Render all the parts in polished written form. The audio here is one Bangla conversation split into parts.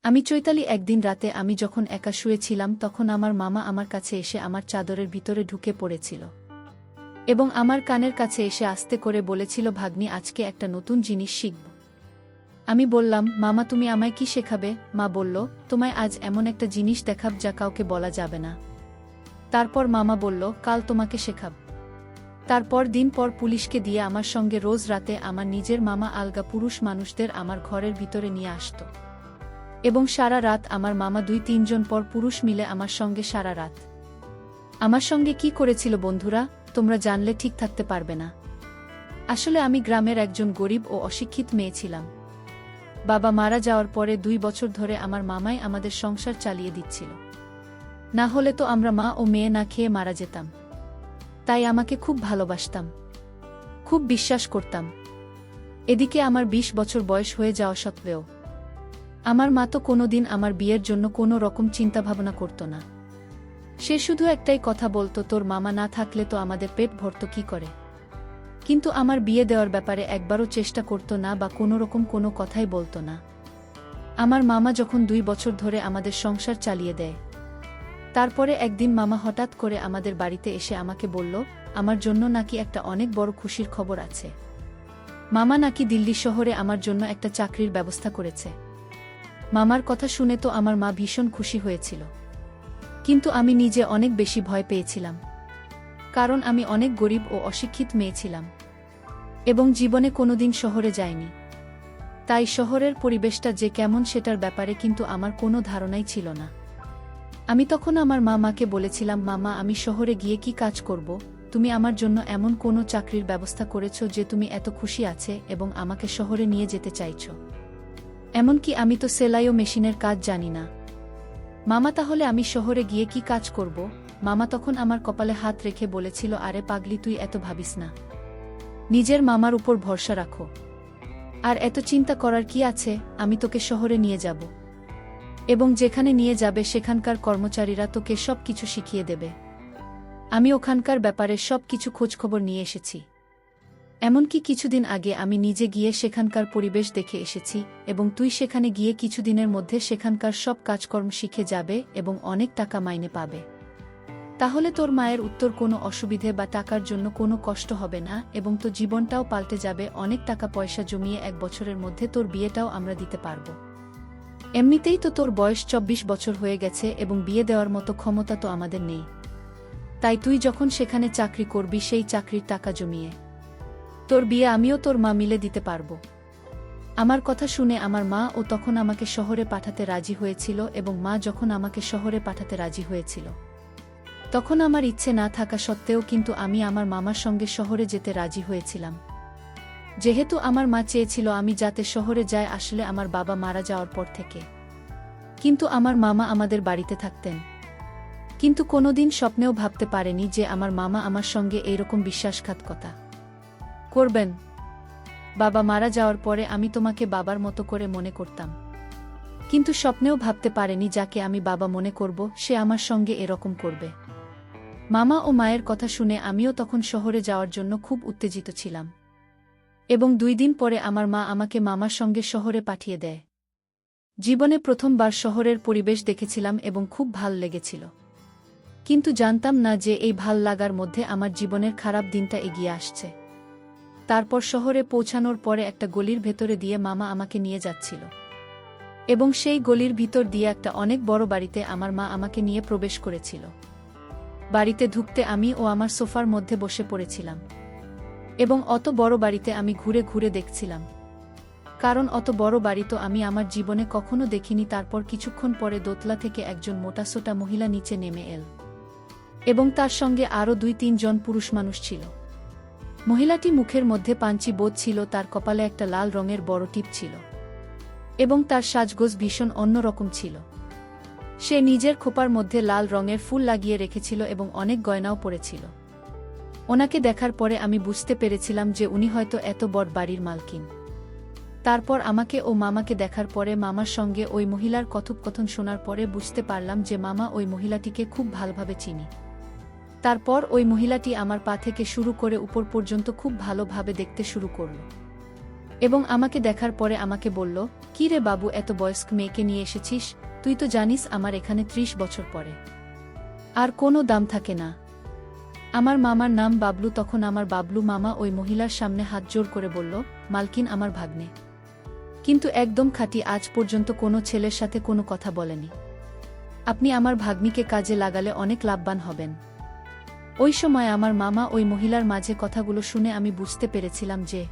আমি চৈতালি একদিন রাতে আমি যখন একা শুয়েছিলাম তখন আমার মামা আমার কাছে এসে আমার চাদরের ভিতরে ঢুকে পড়েছিল এবং আমার কানের কাছে এসে আস্তে করে বলেছিল, ভাগ্নি, আজকে একটা নতুন জিনিস শিখব। আমি বললাম, মামা তুমি আমায় কি শেখাবে? মা বলল, তোমায় আজ এমন একটা জিনিস দেখাব যা কাউকে বলা যাবে না। তারপর মামা বলল, কাল তোমাকে শেখাব। তারপর দিন পর পুলিশকে দিয়ে আমার সঙ্গে রোজ রাতে আমার নিজের মামা আলগা পুরুষ মানুষদের আমার ঘরের ভিতরে নিয়ে আসত এবং সারা রাত আমার মামা 2-3 জন পর পুরুষ মিলে আমার সঙ্গে সারা রাত। আমার সঙ্গে কি করেছিল বন্ধুরা, তোমরা জানলে ঠিক থাকতে পারবে না। আসলে আমি গ্রামের একজন গরিব ও অশিক্ষিত মেয়ে ছিলাম। বাবা মারা যাওয়ার পরে 2 বছর ধরে আমার মামাই আমাদের সংসার চালিয়ে দিচ্ছিল। না হলে তো আমরা মা ও মেয়ে না খেয়ে মারা যেতাম। তাই আমাকে খুব ভালোবাসতাম, খুব বিশ্বাস করতাম। এদিকে আমার 20 বছর বয়স হয়ে যাওয়া সত্ত্বেও আমার মা তো কোনোদিন আমার বিয়ের জন্য কোনো রকম চিন্তাভাবনা করত না। সে শুধু একটাই কথা বলতো, তোর মামা না থাকলে তো আমাদের পেট ভরত কি করে। কিন্তু আমার বিয়ে দেওয়ার ব্যাপারে একবারও চেষ্টা করত না বা কোনোরকম কোনো কথাই বলতো না। আমার মামা যখন 2 বছর ধরে আমাদের সংসার চালিয়ে দেয়, তারপরে একদিন মামা হঠাৎ করে আমাদের বাড়িতে এসে আমাকে বলল, আমার জন্য নাকি একটা অনেক বড় খুশির খবর আছে। মামা নাকি দিল্লি শহরে আমার জন্য একটা চাকরির ব্যবস্থা করেছে। মামার কথা শুনে তো আমার মা ভীষণ খুশি হয়েছিল, কিন্তু আমি নিজে অনেক বেশি ভয় পেয়েছিলাম। কারণ আমি অনেক গরিব ও অশিক্ষিত মেয়ে ছিলাম এবং জীবনে কোনোদিন শহরে যাইনি। তাই শহরের পরিবেশটা যে কেমন সেটার ব্যাপারে কিন্তু আমার কোনো ধারণাই ছিল না। আমি তখন আমার মামাকে বলেছিলাম, মামা, আমি শহরে গিয়ে কি কাজ করব? তুমি আমার জন্য এমন কোনো চাকরির ব্যবস্থা করেছো যে তুমি এত খুশি আছে এবং আমাকে শহরে নিয়ে যেতে চাইছো। এমনকি আমি তো সেলাই ও মেশিনের কাজ জানি না। মামা, তাহলে আমি শহরে গিয়ে কি কাজ করব? মামা তখন আমার কপালে হাত রেখে বলেছিল, আরে পাগলি, তুই এত ভাবিস না। নিজের মামার উপর ভরসা রাখো। আর এত চিন্তা করার কি আছে, আমি তোকে শহরে নিয়ে যাব এবং যেখানে নিয়ে যাবে সেখানকার কর্মচারীরা তোকে সব কিছু শিখিয়ে দেবে। আমি ওখানকার ব্যাপারে সব কিছু খোঁজখবর নিয়ে এসেছি। এমনকি কিছুদিন আগে আমি নিজে গিয়ে সেখানকার পরিবেশ দেখে এসেছি এবং তুই সেখানে গিয়ে কিছুদিনের মধ্যে সেখানকার সব কাজকর্ম শিখে যাবে এবং অনেক টাকা মাইনে পাবে। তাহলে তোর মায়ের উত্তর কোনো অসুবিধে বা টাকার জন্য কোনো কষ্ট হবে না এবং তোর জীবনটাও পাল্টে যাবে। অনেক টাকা পয়সা জমিয়ে 1 বছরের মধ্যে তোর বিয়েটাও আমরা দিতে পারব। এমনিতেই তো তোর বয়স 24 বছর হয়ে গেছে এবং বিয়ে দেওয়ার মতো ক্ষমতা তো আমাদের নেই। তাই তুই যখন সেখানে চাকরি করবি সেই চাকরির টাকা জমিয়ে তোর বিয়ে আমিও তোর মা মিলে দিতে পারব। আমার কথা শুনে আমার মা ও তখন আমাকে শহরে পাঠাতে রাজি হয়েছিল এবং মা যখন আমাকে শহরে পাঠাতে রাজি হয়েছিল তখন আমার ইচ্ছে না থাকা সত্ত্বেও কিন্তু আমি আমার মামার সঙ্গে শহরে যেতে রাজি হয়েছিলাম। যেহেতু আমার মা চেয়েছিল আমি যাতে শহরে যাই, আসলে আমার বাবা মারা যাওয়ার পর থেকে কিন্তু আমার মামা আমাদের বাড়িতে থাকতেন। কিন্তু কোনোদিন স্বপ্নেও ভাবতে পারেনি যে আমার মামা আমার সঙ্গে এইরকম বিশ্বাসঘাতকতা করবেন। বাবা মারা যাওয়ার পরে আমি তোমাকে বাবার মতো করে মনে করতাম, কিন্তু স্বপ্নেও ভাবতে পারেনি যাকে আমি বাবা মনে করব সে আমার সঙ্গে এরকম করবে। মামা ও মায়ের কথা শুনে আমিও তখন শহরে যাওয়ার জন্য খুব উত্তেজিত ছিলাম এবং 2 দিন পরে আমার মা আমাকে মামার সঙ্গে শহরে পাঠিয়ে দেয়। জীবনে প্রথমবার শহরের পরিবেশ দেখেছিলাম এবং খুব ভাল লেগেছিল, কিন্তু জানতাম না যে এই ভাল লাগার মধ্যে আমার জীবনের খারাপ দিনটা এগিয়ে আসছে। তারপর শহরে পৌঁছানোর পরে একটা গলির ভেতরে দিয়ে মামা আমাকে নিয়ে যাচ্ছিল এবং সেই গলির ভিতর দিয়ে একটা অনেক বড় বাড়িতে আমার মা আমাকে নিয়ে প্রবেশ করেছিল। বাড়িতে ঢুকতে আমি ও আমার সোফার মধ্যে বসে পড়েছিলাম এবং অত বড় বাড়িতে আমি ঘুরে ঘুরে দেখছিলাম, কারণ অত বড় বাড়ি তো আমি আমার জীবনে কখনো দেখিনি। তারপর কিছুক্ষণ পরে দোতলা থেকে একজন মোটাসোটা মহিলা নিচে নেমে এল এবং তার সঙ্গে আরও 2-3 জন পুরুষ মানুষ ছিল। মহিলাটি মুখের মধ্যে পাঞ্চি বোধ ছিল, তার কপালে একটা লাল রঙের বড় টিপ ছিল এবং তার সাজগোজ ভীষণ অন্যরকম ছিল। সে নিজের খোপার মধ্যে লাল রঙের ফুল লাগিয়ে রেখেছিল এবং অনেক গয়নাও পরেছিল। ওনাকে দেখার পরে আমি বুঝতে পেরেছিলাম যে উনি হয়তো এত বড় বাড়ির মালকিন। তারপর আমাকে ও মামাকে দেখার পরে মামার সঙ্গে ওই মহিলার কথোপকথন শোনার পরে বুঝতে পারলাম যে মামা ওই মহিলাটিকে খুব ভালোভাবে চিনি। তারপর ওই মহিলাটি আমার পা থেকে শুরু করে উপর পর্যন্ত খুব ভালোভাবে দেখতে শুরু করল এবং আমাকে দেখার পরে আমাকে বলল, "কি রে বাবু, এত বয়স্ক মেয়েকে নিয়ে এসেছিস? তুই তো জানিস আমার এখানে ৩০ বছর পরে আর কোনো দাম থাকে না।" আমার মামার নাম বাবলু। তখন আমার বাবলু মামা ওই মহিলার সামনে হাত জোর করে বলল, "মালকিন আমার ভাগ্নে, কিন্তু একদম খাঁটি, আজ পর্যন্ত কোনো ছেলের সাথে কোনো কথা বলেনি। আপনি আমার ভাগ্নিকে কাজে লাগালে অনেক লাভবান হবেন।" ওই সময় আমার মামা ওই মহিলার মাঝে কথাগুলো শুনে আমি বুঝতে পেরেছিলাম যে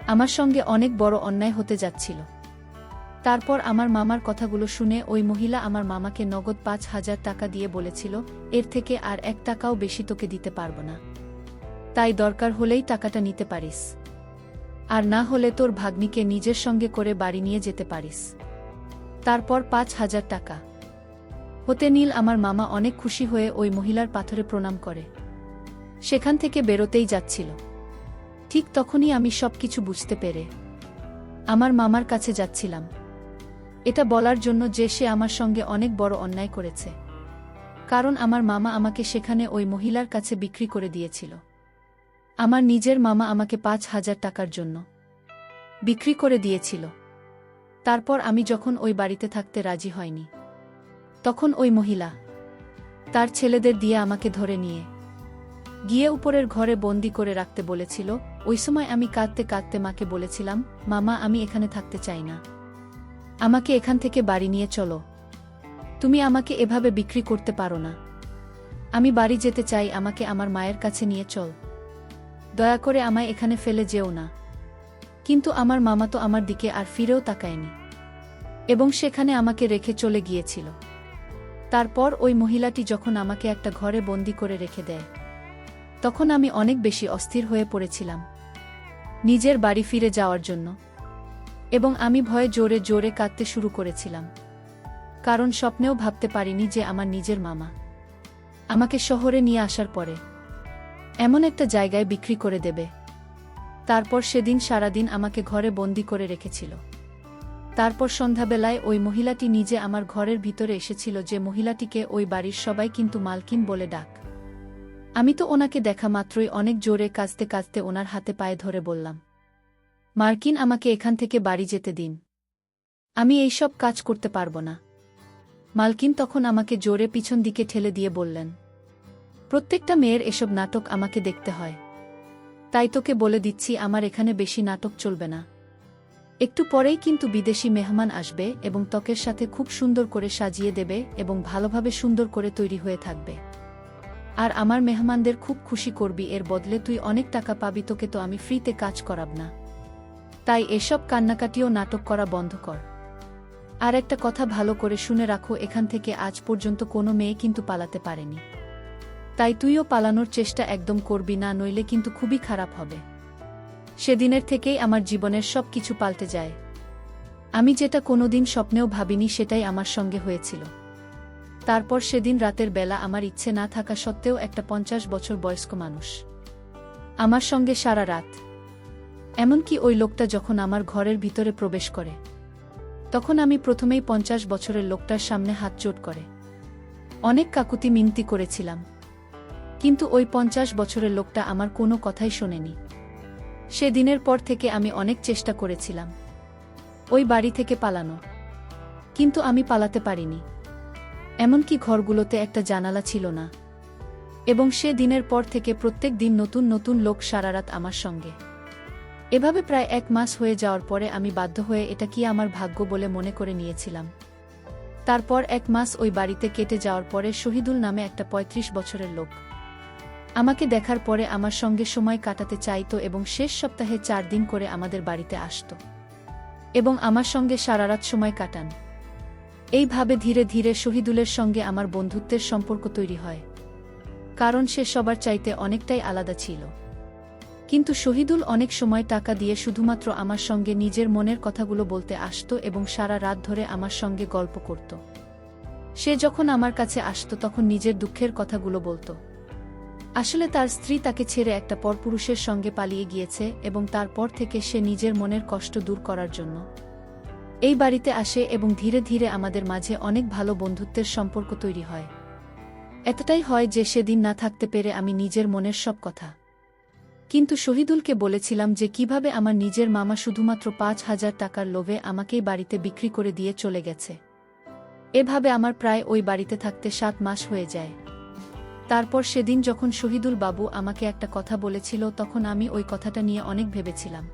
আমার সঙ্গে অনেক বড় অন্যায় হতে যাচ্ছিল। তারপর আমার মামার কথাগুলো শুনে ওই মহিলা আমার মামাকে নগদ ৫,০০০ টাকা দিয়ে বলেছিল, "এর থেকে আর ১ টাকাও বেশি তোকে দিতে পারব না। তাই দরকার হলেই টাকাটা নিতে পারিস, আর না হলে তোর ভাগ্নিকে নিজের সঙ্গে করে বাড়ি নিয়ে যেতে পারিস।" তারপর ৫,০০০ টাকা হতে নীল আমার মামা অনেক খুশি হয়ে ওই মহিলার পাথরে প্রণাম করে সেখান থেকে বেরোতেই যাচ্ছিল। ঠিক তখনই আমি সবকিছু বুঝতে পেরে আমার মামার কাছে যাচ্ছিলাম, এটা বলার জন্য যে সে আমার সঙ্গে অনেক বড় অন্যায় করেছে। কারণ আমার মামা আমাকে সেখানে ওই মহিলার কাছে বিক্রি করে দিয়েছিল। আমার নিজের মামা আমাকে ৫,০০০ টাকার জন্য বিক্রি করে দিয়েছিল। তারপর আমি যখন ওই বাড়িতে থাকতে রাজি হয়নি, তখন ওই মহিলা তার ছেলেদের দিয়ে আমাকে ধরে নিয়ে গিয়ে উপরের ঘরে বন্দি করে রাখতে বলেছিল। ওই সময় আমি কাঁদতে কাঁদতে মাকে বলেছিলাম, "মামা, আমি এখানে থাকতে চাই না, আমাকে এখান থেকে বাড়ি নিয়ে চলো। তুমি আমাকে এভাবে বিক্রি করতে পারো না। আমি বাড়ি যেতে চাই, আমাকে আমার মায়ের কাছে নিয়ে চল। দয়া করে আমায় এখানে ফেলে যেও না।" কিন্তু আমার মামা তো আমার দিকে আর ফিরেও তাকায়নি এবং সেখানে আমাকে রেখে চলে গিয়েছিল। তারপর ওই মহিলাটি যখন আমাকে একটা ঘরে বন্দি করে রেখে দেয়, তখন আমি অনেক বেশি অস্থির হয়ে পড়েছিলাম নিজের বাড়ি ফিরে যাওয়ার জন্য, এবং আমি ভয়ে জোরে জোরে কাঁদতে শুরু করেছিলাম। কারণ স্বপ্নেও ভাবতে পারিনি যে আমার নিজের মামা আমাকে শহরে নিয়ে আসার পরে এমন একটা জায়গায় বিক্রি করে দেবে। তারপর সেদিন সারাদিন আমাকে ঘরে বন্দি করে রেখেছিল। তারপর সন্ধ্যাবেলায় ওই মহিলাটি নিজে আমার ঘরের ভিতরে এসেছিল, যে মহিলাটিকে ওই বাড়ির সবাই কিন্তু মালকিন বলে ডাক। আমি তো ওনাকে দেখা মাত্রই অনেক জোরে কাঁদতে কাঁদতে ওনার হাতে পায়ে ধরে বললাম, "মালকিন, আমাকে এখান থেকে বাড়ি যেতে দিন, আমি এইসব কাজ করতে পারব না।" মালকিন তখন আমাকে জোরে পিছন দিকে ঠেলে দিয়ে বললেন, "প্রত্যেকটা মেয়ের এসব নাটক আমাকে দেখতে হয়, তাই তোকে বলে দিচ্ছি আমার এখানে বেশি নাটক চলবে না। একটু পরেই কিন্তু বিদেশি মেহমান আসবে এবং ত্বকের সাথে খুব সুন্দর করে সাজিয়ে দেবে এবং ভালোভাবে সুন্দর করে তৈরি হয়ে থাকবে। আর আমার মেহমানদের খুব খুশি করবি, এর বদলে তুই অনেক টাকা পাবি, তোকে তো আমি ফ্রিতে কাজ করাব না। তাই এসব কান্নাকাটিও নাটক করা বন্ধ কর। আর একটা কথা ভালো করে শুনে রাখো, এখান থেকে আজ পর্যন্ত কোনো মেয়ে কিন্তু পালাতে পারেনি। তাই তুইও পালানোর চেষ্টা একদম করবি না, নইলে কিন্তু খুবই খারাপ হবে।" সেদিনের থেকেই আমার জীবনের সব কিছু পাল্টে যায়। আমি যেটা কোনোদিন স্বপ্নেও ভাবিনি সেটাই আমার সঙ্গে হয়েছিল। তারপর সেদিন রাতের বেলা আমার ইচ্ছে না থাকা সত্ত্বেও একটা ৫০ বছর বয়স্ক মানুষ আমার সঙ্গে সারা রাত, এমনকি ওই লোকটা যখন আমার ঘরের ভিতরে প্রবেশ করে, তখন আমি প্রথমেই ৫০ বছরের লোকটার সামনে হাত জোড় করে অনেক কাকুতি মিনতি করেছিলাম। কিন্তু ওই ৫০ বছরের লোকটা আমার কোনো কথাই শোনেনি। সেদিনের পর থেকে আমি অনেক চেষ্টা করেছিলাম ওই বাড়ি থেকে পালানো, কিন্তু আমি পালাতে পারিনি। এমনকি ঘরগুলোতে একটা জানালা ছিল না। এবং সে দিনের পর থেকে প্রত্যেক দিন নতুন নতুন লোক সারারাত আমার সঙ্গে। এভাবে প্রায় ১ মাস হয়ে যাওয়ার পরে আমি বাধ্য হয়ে এটা কি আমার ভাগ্য বলে মনে করে নিয়েছিলাম। তারপর ১ মাস ওই বাড়িতে কেটে যাওয়ার পরে শহীদুল নামে একটা ৩৫ বছরের লোক আমাকে দেখার পরে আমার সঙ্গে সময় কাটাতে চাইতো এবং শেষ সপ্তাহে ৪ দিন করে আমাদের বাড়িতে আসতো এবং আমার সঙ্গে সারারাত সময় কাটান। এইভাবে ধীরে ধীরে শহীদুলের সঙ্গে আমার বন্ধুত্বের সম্পর্ক তৈরি হয়, কারণ সে সবার চাইতে অনেকটাই আলাদা ছিল। কিন্তু শহীদুল অনেক সময় টাকা দিয়ে শুধুমাত্র আমার সঙ্গে নিজের মনের কথাগুলো বলতে আসতো এবং সারা রাত ধরে আমার সঙ্গে গল্প করত। সে যখন আমার কাছে আসতো তখন নিজের দুঃখের কথাগুলো বলতো। আসলে তার স্ত্রী তাকে ছেড়ে একটা পরপুরুষের সঙ্গে পালিয়ে গিয়েছে এবং তারপর থেকে সে নিজের মনের কষ্ট দূর করার জন্য এই বাড়িতে আসে এবং ধীরে ধীরে আমাদের মাঝে অনেক ভালো বন্ধুত্বের সম্পর্ক তৈরি হয়। এতটাই হয় যে সেদিন না থাকতে পেরে আমি নিজের মনের সব কথা কিন্তু শহীদুলকে বলেছিলাম যে কিভাবে আমার নিজের মামা শুধুমাত্র ৫,০০০ টাকার লোভে আমাকেই বাড়িতে বিক্রি করে দিয়ে চলে গেছে। এভাবে আমার প্রায় ওই বাড়িতে থাকতে ৭ মাস হয়ে যায়। তারপর সেদিন যখন শহীদুল বাবু আমাকে একটা কথা বলেছিল তখন আমি ওই কথাটা নিয়ে অনেক ভেবেছিলাম।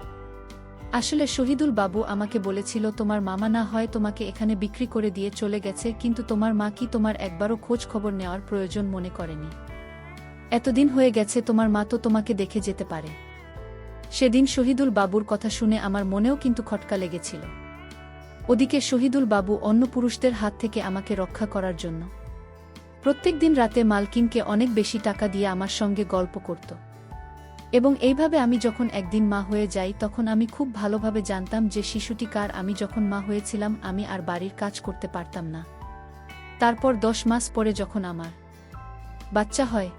আসলে শহীদুল বাবু আমাকে বলেছিল তোমার মামা না হয় তোমাকে এখানে বিক্রি করে দিয়ে চলে গেছে, কিন্তু তোমার মা কি তোমার একবারও খোঁজ খবর নেওয়ার প্রয়োজন মনে করেনি? এতদিন হয়ে গেছে, তোমার মা তো তোমাকে দেখে যেতে পারে। সেদিন শহীদুল বাবুর কথা শুনে আমার মনেও কিন্তু খটকা লেগেছিল। ওদিকে শহীদুল বাবু অন্য পুরুষদের হাত থেকে আমাকে রক্ষা করার জন্য প্রত্যেক দিন রাতে মালকিনকে অনেক বেশি টাকা দিয়ে আমার সঙ্গে গল্প করত। এবং এইভাবে আমি যখন একদিন মা হয়ে যাই তখন আমি খুব ভালোভাবে জানতাম যে শিশুটি কার। আমি যখন মা হয়েছিলাম আমি আর বাড়ির কাজ করতে পারতাম না। তারপর ১০ মাস পরে যখন আমার বাচ্চা হয়,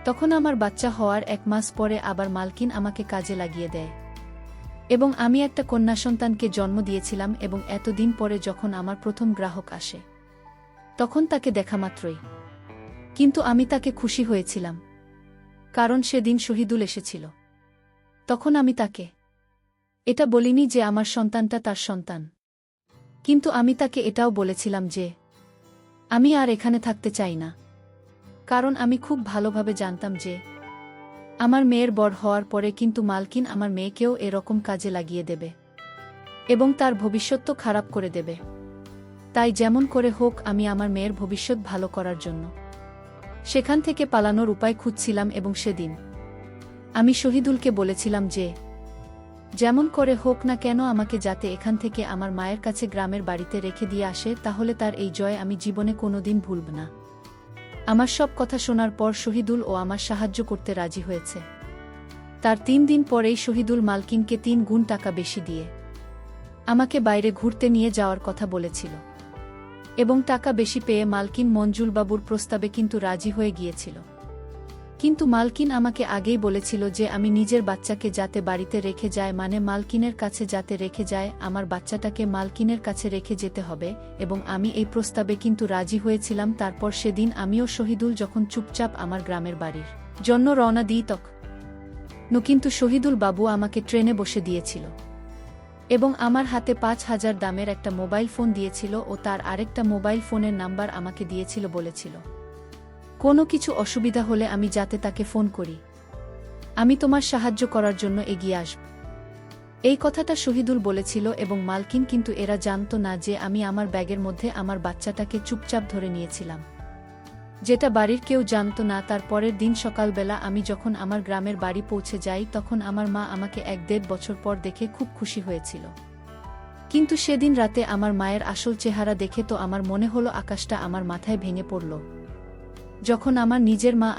তখন আমার বাচ্চা হওয়ার ১ মাস পরে আবার মালকিন আমাকে কাজে লাগিয়ে দেয় এবং আমি একটা কন্যা সন্তানকে জন্ম দিয়েছিলাম। এবং এতদিন পরে যখন আমার প্রথম গ্রাহক আসে তখন তাকে দেখা মাত্রই কিন্তু আমি তাকে খুশি হয়েছিলাম, কারণ সেদিন শহীদুল এসেছিল। তখন আমি তাকে এটা বলিনি যে আমার সন্তানটা তার সন্তান, কিন্তু আমি তাকে এটাও বলেছিলাম যে আমি আর এখানে থাকতে চাই না, কারণ আমি খুব ভালোভাবে জানতাম যে আমার মেয়ের বড় হওয়ার পরে কিন্তু মালকিন আমার মেয়েকেও এরকম কাজে লাগিয়ে দেবে এবং তার ভবিষ্যৎ তো খারাপ করে দেবে। তাই যেমন করে হোক আমি আমার মেয়ের ভবিষ্যৎ ভালো করার জন্য সেখান থেকে পালানোর উপায় খুঁজছিলাম। এবং সেদিন আমি শহীদুলকে বলেছিলাম যে যেমন করে হোক না কেন আমাকে যাতে এখান থেকে আমার মায়ের কাছে গ্রামের বাড়িতে রেখে দিয়ে আসে, তাহলে তার এই জয় আমি জীবনে কোনোদিন ভুলব না। আমার সব কথা শোনার পর শহীদুল ও আমার সাহায্য করতে রাজি হয়েছে। তার ৩ দিন পরেই শহীদুল মালকিনকে ৩ গুণ টাকা বেশি দিয়ে আমাকে বাইরে ঘুরতে নিয়ে যাওয়ার কথা বলেছিল এবং টাকা বেশি পেয়ে মালকিন মঞ্জুলবাবুর প্রস্তাবে কিন্তু রাজি হয়ে গিয়েছিল। কিন্তু মালকিন আমাকে আগেই বলেছিল যে আমি নিজের বাচ্চাকে যাতে বাড়িতে রেখে যায়, মানে মালকিনের কাছে যাতে রেখে যায়, আমার বাচ্চাটাকে মালকিনের কাছে রেখে যেতে হবে। এবং আমি এই প্রস্তাবে কিন্তু রাজি হয়েছিলাম। তারপর সেদিন আমিও শহীদুল যখন চুপচাপ আমার গ্রামের বাড়ির জন্য রওনা দিই কিন্তু শহীদুল বাবু আমাকে ট্রেনে বসে দিয়েছিল এবং আমার হাতে ৫,০০০ দামের একটা মোবাইল ফোন দিয়েছিল ও তার আরেকটা মোবাইল ফোনের নাম্বার আমাকে দিয়েছিল। বলেছিল কোনো কিছু অসুবিধা হলে আমি যাতে তাকে ফোন করি, আমি তোমার সাহায্য করার জন্য এগিয়ে আসব। এই কথাটা শহীদুল বলেছিল এবং মালকিন কিন্তু এরা জানতো না যে আমি আমার ব্যাগের মধ্যে আমার বাচ্চাটাকে চুপচাপ ধরে নিয়েছিলাম, যেটা বাড়ির কেউ জানতো না। তার পরের দিন সকালবেলা আমি যখন আমার গ্রামের বাড়ি পৌঁছে যাই তখন আমার মা আমাকে ১-১.৫ বছর পর দেখে খুব খুশি হয়েছিল। কিন্তু সেদিন রাতে আমার মায়ের আসল চেহারা দেখে তো আমার মনে হলো আকাশটা আমার মাথায় ভেঙে পড়ল। যখন আমার নিজের মা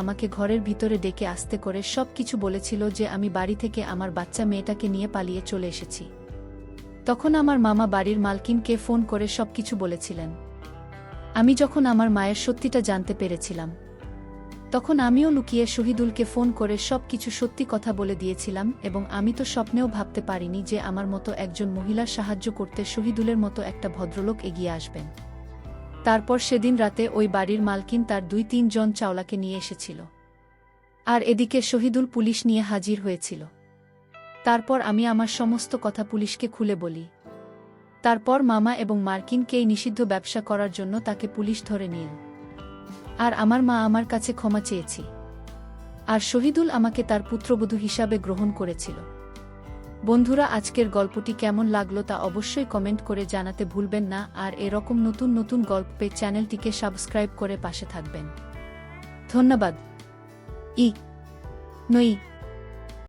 আমাকে ঘরের ভিতরে ডেকে আস্তে করে সব কিছু বলেছিল যে আমি বাড়ি থেকে আমার বাচ্চা মেয়েটাকে নিয়ে পালিয়ে চলে এসেছি, তখন আমার মামা বাড়ির মালকিনকে ফোন করে সব কিছু বলেছিলেন। আমি যখন আমার মায়ের সত্যিটা জানতে পেরেছিলাম তখন আমিও লুকিয়ে শহীদুলকে ফোন করে সব কিছু সত্যি কথা বলে দিয়েছিলাম। এবং আমি তো স্বপ্নেও ভাবতে পারিনি যে আমার মতো একজন মহিলার সাহায্য করতে শহীদুলের মতো একটা ভদ্রলোক এগিয়ে আসবেন। তারপর সেদিন রাতে ওই বাড়ির মালকিন তার ২-৩ জন চাওলাকে নিয়ে এসেছিল, আর এদিকে শহীদুল পুলিশ নিয়ে হাজির হয়েছিল। তারপর আমি আমার সমস্ত কথা পুলিশকে খুলে বলি। তারপর মামা এবং মার্কিনকে এই নিষিদ্ধ ব্যবসা করার জন্য তাকে পুলিশ ধরে নিল, আর আমার মা আমার কাছে ক্ষমা চেয়েছি, আর শহীদুল আমাকে তার পুত্রবধূ হিসাবে গ্রহণ করেছিল। বন্ধুরা, আজকের গল্পটি কেমন লাগলো তা অবশ্যই কমেন্ট করে জানাতে ভুলবেন না, আর এরকম নতুন নতুন গল্প পেয়ে চ্যানেলটিকে সাবস্ক্রাইব করে পাশে থাকবেন। ধন্যবাদ। নই